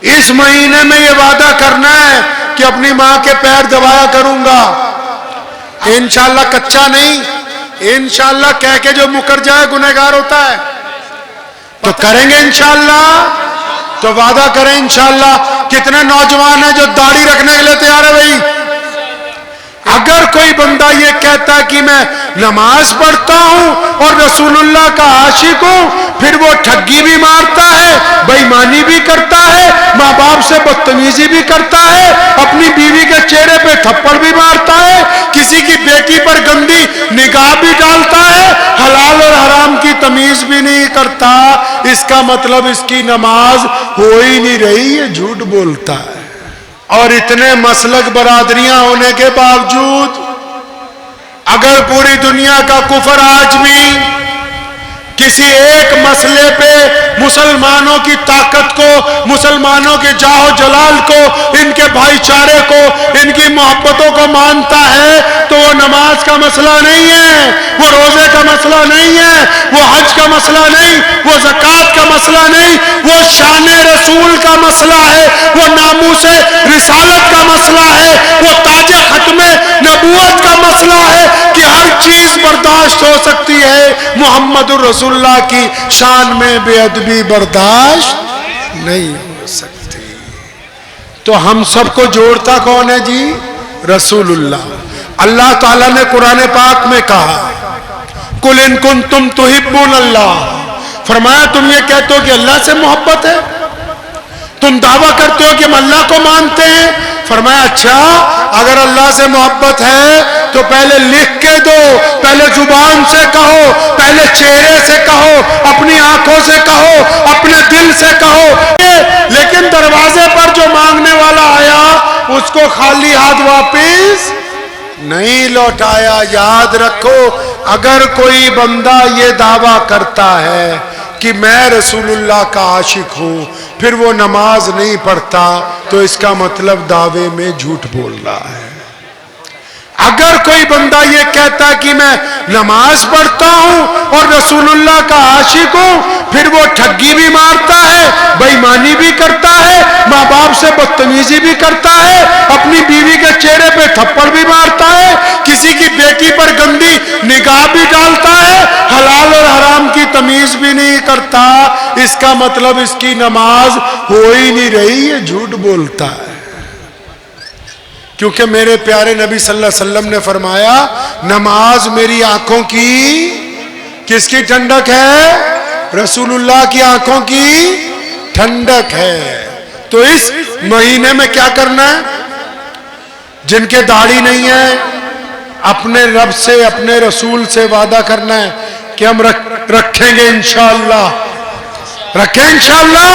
اس مہینے میں یہ وعدہ کرنا ہے کہ اپنی ماں کے پیر دبایا کروں گا، انشاءاللہ کچا نہیں، انشاءاللہ کہہ کے جو مکر جائے گنہگار ہوتا ہے، تو کریں گے انشاءاللہ، تو وعدہ کریں انشاءاللہ۔ کتنے نوجوان ہیں جو داڑھی رکھنے کے لیے تیار ہے بھائی؟ اگر کوئی بندہ یہ کہتا ہے کہ میں نماز پڑھتا ہوں اور رسول اللہ کا عاشق ہوں، پھر وہ ٹھگی بھی مارتا ہے، بے ایمانی بھی کرتا ہے، ماں باپ سے بدتمیزی بھی کرتا ہے، اپنی بیوی کے چہرے پہ تھپڑ بھی مارتا ہے، کسی کی بیٹی پر گندی نگاہ بھی ڈالتا ہے، حلال اور حرام کی تمیز بھی نہیں کرتا، اس کا مطلب اس کی نماز ہو ہی نہیں رہی، یہ جھوٹ بولتا ہے۔ اور اتنے مسلک برادریاں ہونے کے باوجود اگر پوری دنیا کا کفر آج بھی کسی ایک مسئلے پہ مسلمانوں کی طاقت کو، مسلمانوں کے جاہ و جلال کو، ان کے بھائی چارے کو، ان کی محبتوں کو مانتا ہے، تو وہ نماز کا مسئلہ نہیں ہے، وہ روزے کا مسئلہ نہیں ہے، وہ حج کا مسئلہ نہیں، وہ زکوٰۃ کا مسئلہ نہیں، وہ شان رسول کا مسئلہ ہے، وہ ناموس رسالت کا مسئلہ ہے، وہ تاج ختم نبوت کا مسئلہ ہے کہ ہر چیز برداشت ہو سکتی ہے، محمد الرسول اللہ کی شان میں بے ادبی برداشت نہیں ہو سکتی۔ تو ہم سب کو جوڑتا کون ہے جی؟ رسول اللہ۔ اللہ تعالیٰ نے قرآن پاک میں کہا قُلْ إِن كُنتُمْ تُحِبُّونَ اللَّهَ، فرمایا تم یہ کہتے ہو کہ اللہ سے محبت ہے، تم دعویٰ کرتے ہو کہ ہم اللہ کو مانتے ہیں، فرمایا اچھا اگر اللہ سے محبت ہے تو پہلے لکھ کے دو، پہلے زبان سے کہو، پہلے چہرے سے کہو، اپنی آنکھوں سے کہو، اپنے دل سے کہو، لیکن دروازے پر جو مانگنے والا آیا اس کو خالی ہاتھ واپس نہیں لوٹایا۔ یاد رکھو اگر کوئی بندہ یہ دعویٰ کرتا ہے کہ میں رسول اللہ کا عاشق ہوں پھر وہ نماز نہیں پڑھتا تو اس کا مطلب دعوے میں جھوٹ بول رہا ہے۔ اگر کوئی بندہ یہ کہتا ہے کہ میں نماز پڑھتا ہوں اور رسول اللہ کا عاشق ہوں پھر وہ ٹھگی بھی مارتا ہے، بے ایمانی بھی کرتا ہے، ماں باپ سے بدتمیزی بھی کرتا ہے، اپنی بیوی کے چہرے پہ تھپڑ بھی مارتا ہے، کسی کی بیٹی پر گندی نگاہ بھی ڈالتا ہے، حلال اور حرام کی تمیز بھی نہیں کرتا، اس کا مطلب اس کی نماز ہو ہی نہیں رہی، یہ جھوٹ بولتا ہے۔ کیونکہ میرے پیارے نبی صلی اللہ علیہ وسلم نے فرمایا نماز میری آنکھوں کی کس کی ٹھنڈک ہے؟ رسول اللہ کی آنکھوں کی ٹھنڈک ہے۔ تو اس مہینے میں کیا کرنا ہے؟ جن کے داڑھی نہیں ہے اپنے رب سے، اپنے رسول سے وعدہ کرنا ہے کہ ہم رکھیں گے انشاءاللہ، رکھیں انشاءاللہ۔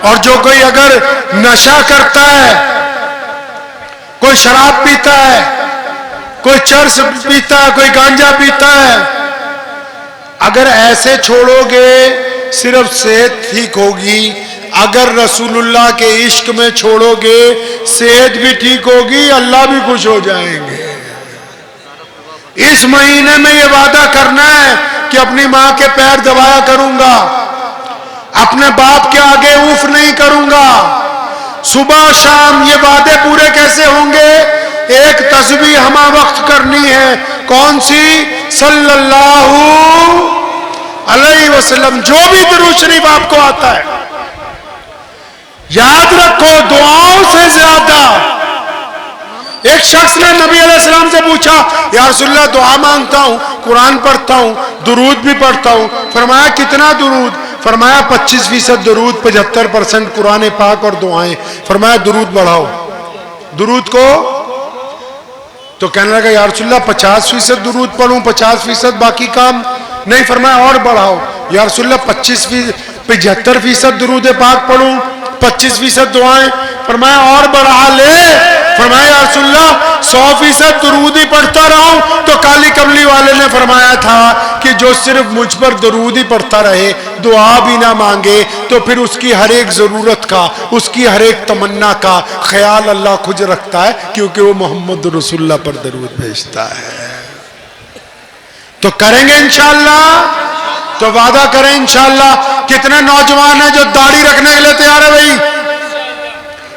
اور جو کوئی اگر نشہ کرتا ہے، کوئی شراب پیتا ہے، کوئی چرس پیتا ہے، کوئی گانجا پیتا ہے، اگر ایسے چھوڑو گے صرف صحت ٹھیک ہوگی، اگر رسول اللہ کے عشق میں چھوڑو گے صحت بھی ٹھیک ہوگی، اللہ بھی خوش ہو جائیں گے۔ اس مہینے میں یہ وعدہ کرنا ہے کہ اپنی ماں کے پیر دبایا کروں گا، اپنے باپ کے آگے اوف نہیں کروں گا۔ صبح شام یہ وعدے پورے کیسے ہوں گے؟ ایک تسبیح ہمہ وقت کرنی ہے، کون سی؟ صلی اللہ علیہ وسلم۔ جو بھی درود شریف آپ کو آتا ہے یاد رکھو دعاؤں سے زیادہ۔ ایک شخص نے نبی علیہ السلام سے پوچھا یا رسول اللہ دعا مانگتا ہوں، قرآن پڑھتا ہوں، درود بھی پڑھتا ہوں، فرمایا کتنا درود؟ فرمایا 25% درود، 75% قرآن پاک اور دعائیں۔ فرمایا درود بڑھاؤ، درود کو تو کہنے لگا یا رسول اللہ 50% درود پڑھوں، 50% باقی کام نہیں، فرمایا اور بڑھاؤ۔ یا رسول اللہ 75% درود پاک پڑھوں، 25% دعائیں، فرمایا اور بڑھا لے۔ فرمایا یا رسول اللہ 100% درود ہی پڑھتا رہوں، تو کالی کملی والے نے فرمایا تھا کہ جو صرف مجھ پر درود ہی پڑھتا رہے، دعا بھی نہ مانگے، تو پھر اس کی ہر ایک ضرورت کا، اس کی ہر ایک تمنا کا خیال اللہ خود رکھتا ہے، کیونکہ وہ محمد رسول اللہ پر درود بھیجتا ہے۔ تو کریں گے انشاءاللہ، تو وعدہ کریں انشاءاللہ۔ کتنے نوجوان ہیں جو داڑھی رکھنے کے لیے تیار ہے بھائی؟